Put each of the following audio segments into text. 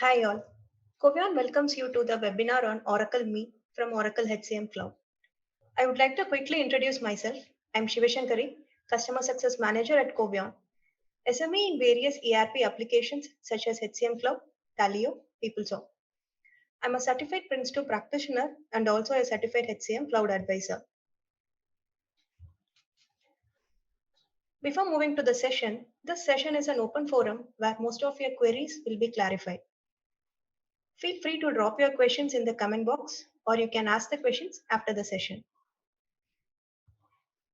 Hi all. Kovaion welcomes you to the webinar on Oracle Me from Oracle HCM Cloud. I would like to quickly introduce myself. I'm Shivashankari, Customer Success Manager at Kovaion, SME in various ERP applications such as HCM Cloud, Talio, PeopleSoft. I'm a certified Prince 2 practitioner and also a certified HCM Cloud advisor. Before moving to the session, this session is an open forum where most of your queries will be clarified. Feel free to drop your questions in the comment box or you can ask the questions after the session.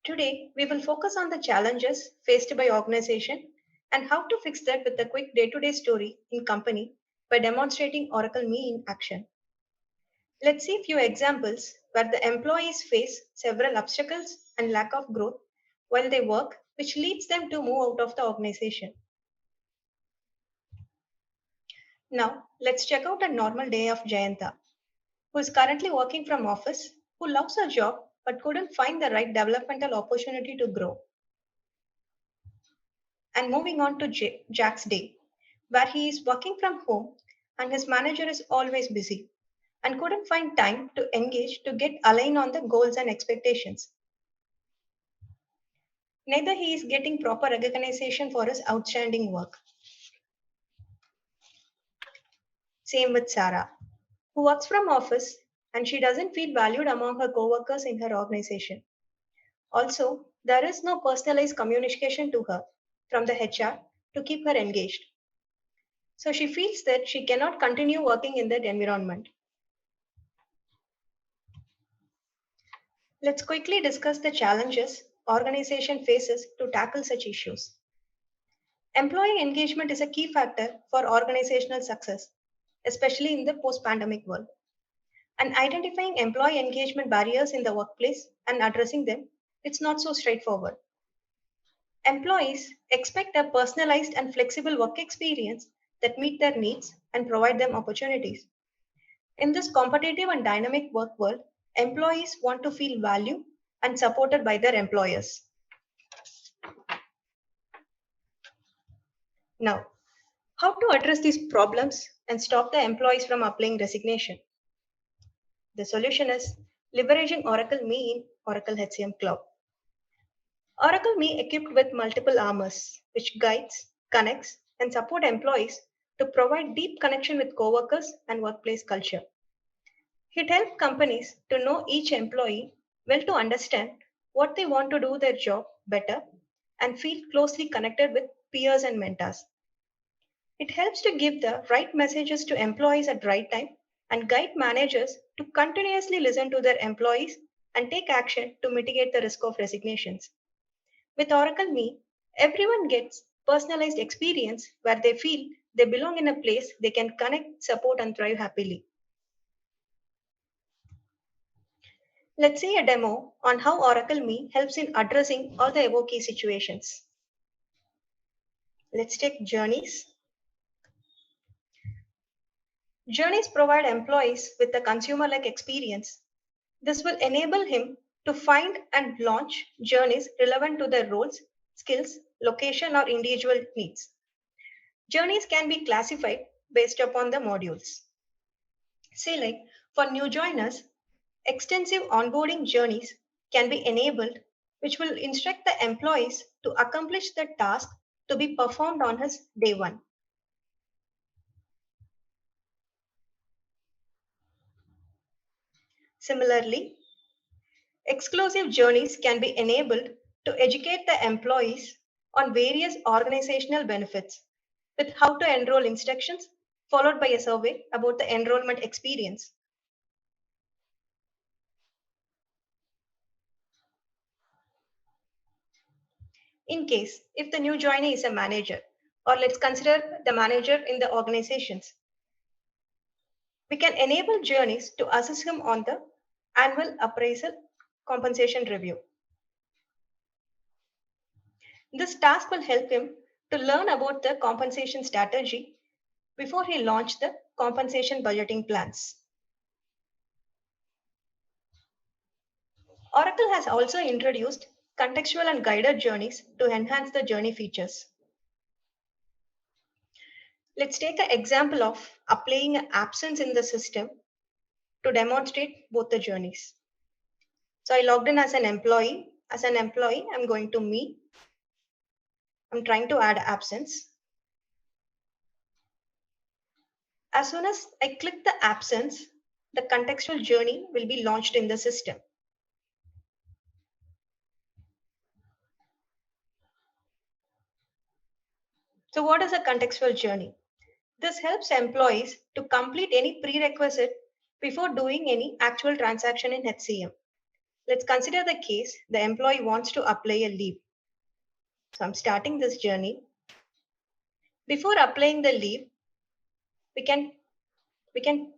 Today, we will focus on the challenges faced by organization and how to fix that with a quick day-to-day story in company by demonstrating Oracle Me in action. Let's see a few examples where the employees face several obstacles and lack of growth while they work, which leads them to move out of the organization. Now, let's check out a normal day of Jayanta, who is currently working from office, who loves her job but couldn't find the right developmental opportunity to grow. And moving on to Jack's day, where he is working from home and his manager is always busy and couldn't find time to engage to get aligned on the goals and expectations. Neither he is getting proper recognition for his outstanding work. Same with Sarah, who works from office and she doesn't feel valued among her co-workers in her organization. Also, there is no personalized communication to her from the HR to keep her engaged. So she feels that she cannot continue working in that environment. Let's quickly discuss the challenges organization faces to tackle such issues. Employee engagement is a key factor for organizational success, especially in the post-pandemic world. And identifying employee engagement barriers in the workplace and addressing them, it's not so straightforward. Employees expect a personalized and flexible work experience that meet their needs and provide them opportunities. In this competitive and dynamic work world, employees want to feel valued and supported by their employers. Now, how to address these problems and stop the employees from applying resignation? The solution is leveraging Oracle Me in Oracle HCM Cloud. Oracle Me equipped with multiple armors, which guides, connects, and support employees to provide deep connection with coworkers and workplace culture. It helps companies to know each employee well to understand what they want to do their job better and feel closely connected with peers and mentors. It helps to give the right messages to employees at the right time and guide managers to continuously listen to their employees and take action to mitigate the risk of resignations. With Oracle Me, everyone gets personalized experience where they feel they belong in a place they can connect, support, and thrive happily. Let's see a demo on how Oracle Me helps in addressing all the above key situations. Let's take journeys. Journeys provide employees with a consumer-like experience. This will enable him to find and launch journeys relevant to their roles, skills, location, or individual needs. Journeys can be classified based upon the modules. Say like for new joiners, extensive onboarding journeys can be enabled, which will instruct the employees to accomplish the task to be performed on his day one. Similarly, exclusive journeys can be enabled to educate the employees on various organizational benefits with how to enroll instructions, followed by a survey about the enrollment experience. In case if the new joinee is a manager, or let's consider the manager in the organizations, we can enable journeys to assist him on the annual appraisal compensation review. This task will help him to learn about the compensation strategy before he launched the compensation budgeting plans. Oracle has also introduced contextual and guided journeys to enhance the journey features. Let's take an example of applying an absence in the system to demonstrate both the journeys. So I logged in as an employee. As an employee, I'm going to me. I'm trying to add absence. As soon as I click the absence, the contextual journey will be launched in the system. So what is a contextual journey? This helps employees to complete any prerequisite before doing any actual transaction in HCM. Let's consider the case the employee wants to apply a leave. So I'm starting this journey. Before applying the leave, we can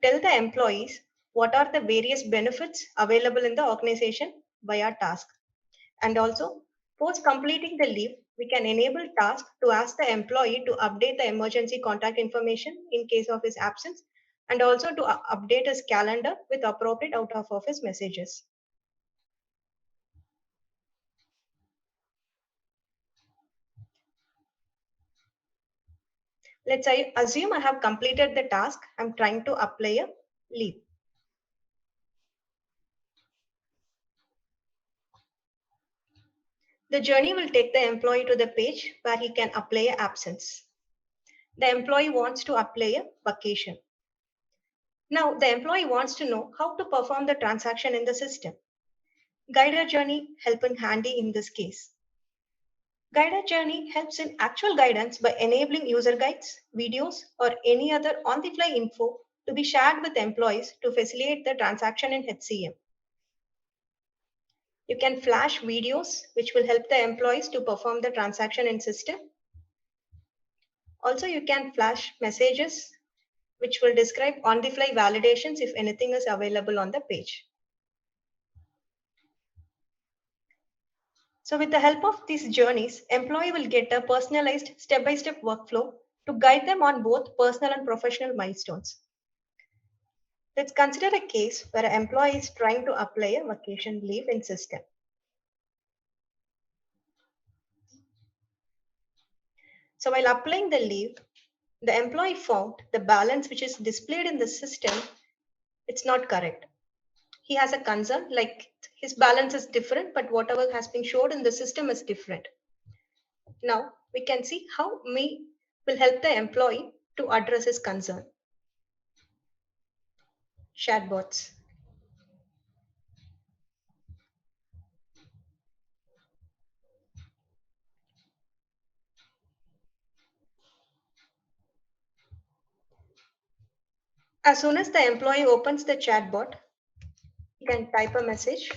tell the employees what are the various benefits available in the organization via task. And also, post completing the leave, we can enable task to ask the employee to update the emergency contact information in case of his absence, and also to update his calendar with appropriate out of office messages. Let's assume I have completed the task. I'm trying to apply a leave. The journey will take the employee to the page where he can apply an absence. The employee wants to apply a vacation. Now, the employee wants to know how to perform the transaction in the system. Guided journey help in handy in this case. Guided journey helps in actual guidance by enabling user guides, videos, or any other on-the-fly info to be shared with employees to facilitate the transaction in HCM. You can flash videos which will help the employees to perform the transaction in system. Also, you can flash messages which will describe on-the-fly validations if anything is available on the page. So with the help of these journeys, employee will get a personalized step-by-step workflow to guide them on both personal and professional milestones. Let's consider a case where an employee is trying to apply a vacation leave in system. So while applying the leave, the employee found the balance which is displayed in the system, it's not correct. He has a concern like his balance is different, but whatever has been showed in the system is different. Now we can see how me will help the employee to address his concern. Chatbots. As soon as the employee opens the chatbot, he can type a message.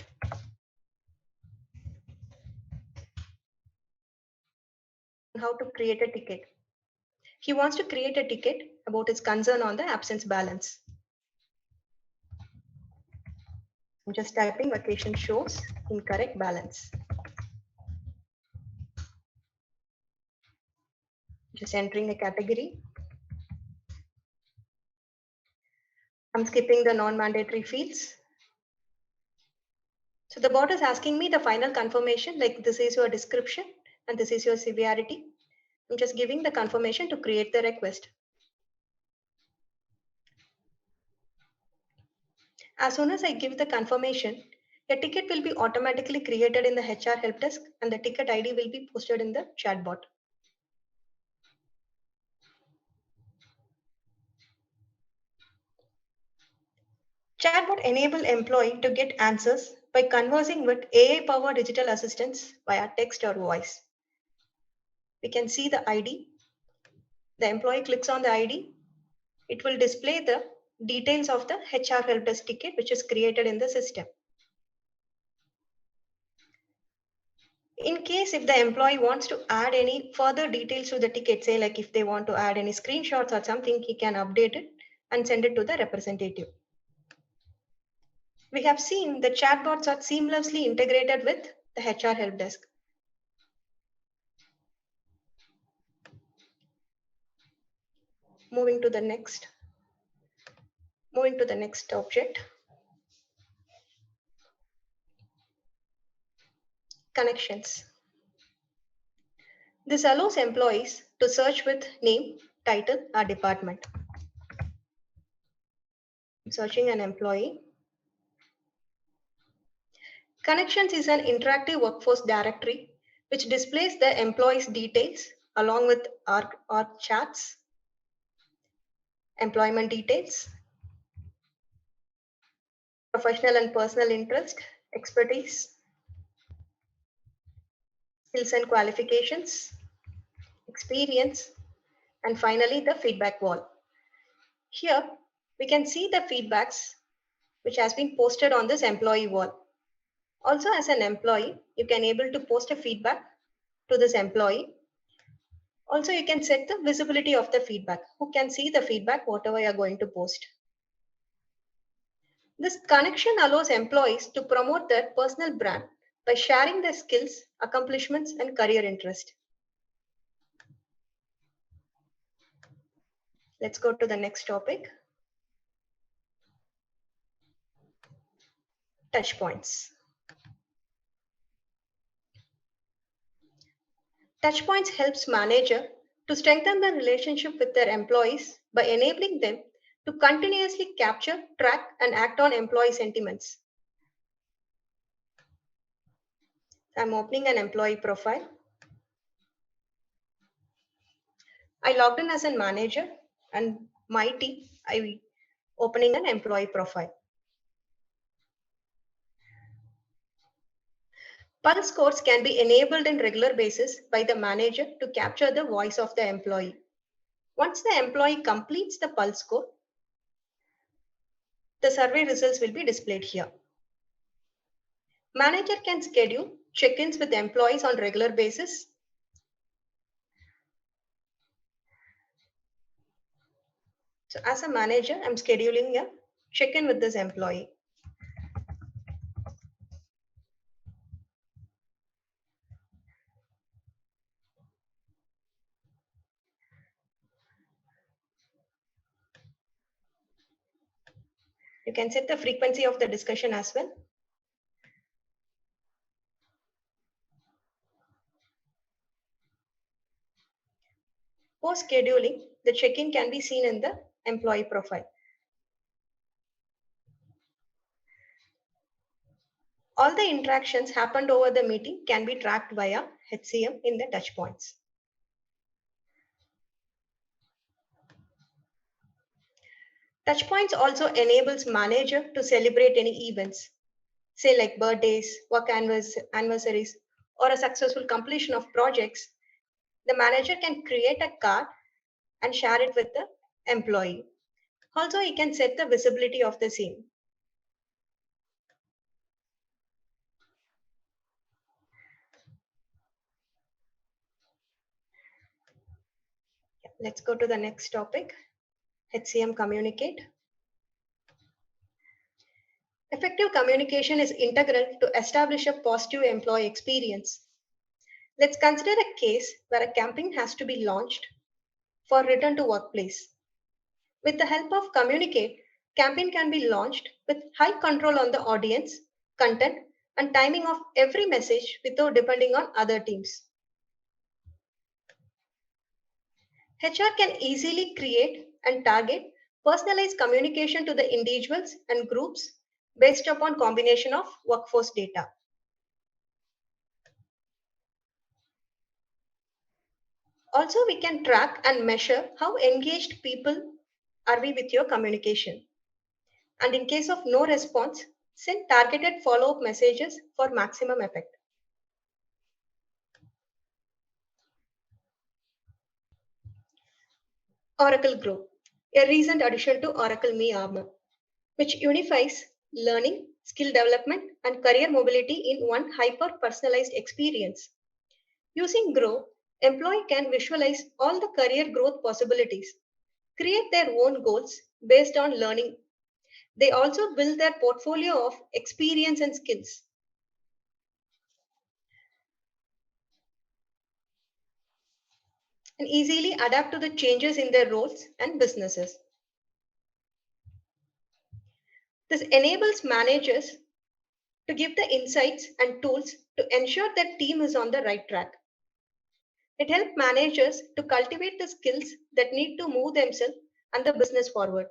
How to create a ticket. He wants to create a ticket about his concern on the absence balance. I'm just typing vacation shows incorrect balance. Just entering a category. I'm skipping the non-mandatory fields. So the bot is asking me the final confirmation, like this is your description and this is your severity. I'm just giving the confirmation to create the request. As soon as I give the confirmation, a ticket will be automatically created in the HR help desk and the ticket ID will be posted in the chatbot. Chatbot enable employee to get answers by conversing with AI-powered digital assistants via text or voice. We can see the ID. The employee clicks on the ID. It will display the details of the HR help desk ticket which is created in the system. In case if the employee wants to add any further details to the ticket, say like if they want to add any screenshots or something, he can update it and send it to the representative. We have seen the chatbots are seamlessly integrated with the HR help desk. Moving to the next object. Connections. This allows employees to search with name title, our department. Searching an employee. Connections is an interactive workforce directory which displays the employee's details along with our chats, employment details, professional and personal interest, expertise, skills and qualifications, experience, and finally the feedback wall. Here we can see the feedbacks which has been posted on this employee wall. Also, as an employee, you can able to post a feedback to this employee. Also, you can set the visibility of the feedback. Who can see the feedback, whatever you are going to post. This connection allows employees to promote their personal brand by sharing their skills, accomplishments, and career interest. Let's go to the next topic. Touch points. Touchpoints helps manager to strengthen the relationship with their employees by enabling them to continuously capture, track, and act on employee sentiments. I'm opening an employee profile. I logged in as a manager and my team, I opening an employee profile. Pulse scores can be enabled on regular basis by the manager to capture the voice of the employee. Once the employee completes the pulse score, the survey results will be displayed here. Manager can schedule check-ins with employees on regular basis. So as a manager, I'm scheduling a check-in with this employee. You can set the frequency of the discussion as well. Post scheduling, the check-in can be seen in the employee profile. All the interactions happened over the meeting can be tracked via HCM in the touch points. Touchpoints also enables manager to celebrate any events, say like birthdays, work anniversaries, or a successful completion of projects. The manager can create a card and share it with the employee. Also, he can set the visibility of the same. Let's go to the next topic, HCM Communicate. Effective communication is integral to establish a positive employee experience. Let's consider a case where a campaign has to be launched for return to workplace. With the help of Communicate, campaign can be launched with high control on the audience, content, and timing of every message without depending on other teams. HR can easily create and target personalized communication to the individuals and groups based upon combination of workforce data. Also, we can track and measure how engaged people are we with your communication. And in case of no response, send targeted follow-up messages for maximum effect. Oracle Grow, a recent addition to Oracle Me Armor, which unifies learning, skill development, and career mobility in one hyper-personalized experience. Using Grow, employee can visualize all the career growth possibilities, create their own goals based on learning. They also build their portfolio of experience and skills. And easily adapt to the changes in their roles and businesses. This enables managers to give the insights and tools to ensure that team is on the right track. It helps managers to cultivate the skills that need to move themselves and the business forward.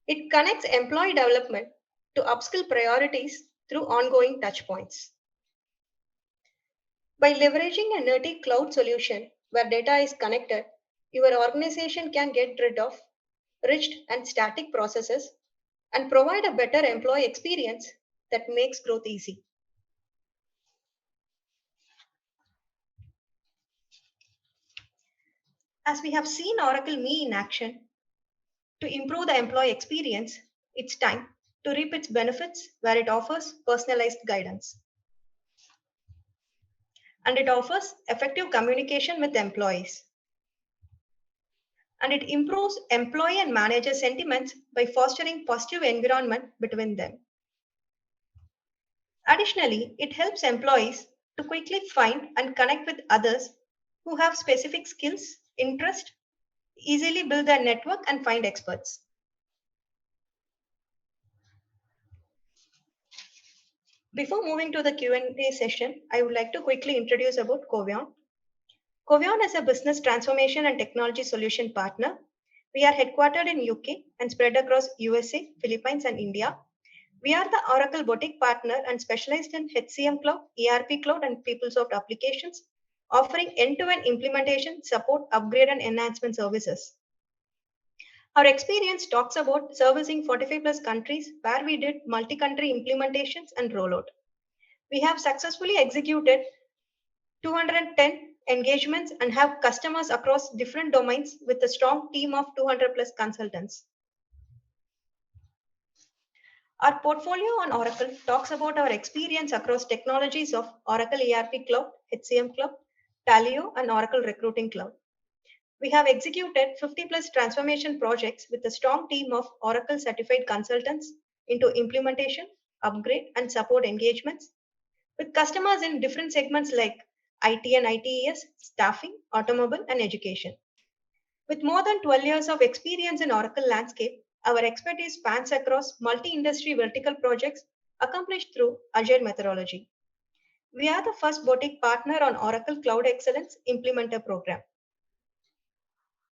It connects employee development to upskill priorities through ongoing touchpoints. By leveraging a native cloud solution where data is connected, your organization can get rid of rigid and static processes and provide a better employee experience that makes growth easy. As we have seen Oracle Me in action, to improve the employee experience, it's time to reap its benefits where it offers personalized guidance. And it offers effective communication with employees. And it improves employee and manager sentiments by fostering positive environment between them. Additionally, it helps employees to quickly find and connect with others who have specific skills, interest, easily build their network and find experts. Before moving to the Q&A session, I would like to quickly introduce about Kovaion. Kovaion is a business transformation and technology solution partner. We are headquartered in UK and spread across USA, Philippines, and India. We are the Oracle boutique partner and specialized in HCM Cloud, ERP Cloud, and PeopleSoft applications, offering end-to-end implementation, support, upgrade, and enhancement services. Our experience talks about servicing 45 plus countries where we did multi-country implementations and rollout. We have successfully executed 210 engagements and have customers across different domains with a strong team of 200 plus consultants. Our portfolio on Oracle talks about our experience across technologies of Oracle ERP Cloud, HCM Cloud, Taleo, and Oracle Recruiting Cloud. We have executed 50 plus transformation projects with a strong team of Oracle certified consultants into implementation, upgrade, and support engagements with customers in different segments like IT and ITES, staffing, automobile, and education. With more than 12 years of experience in Oracle landscape, our expertise spans across multi-industry vertical projects accomplished through Agile methodology. We are the first boutique partner on Oracle Cloud Excellence Implementer Program.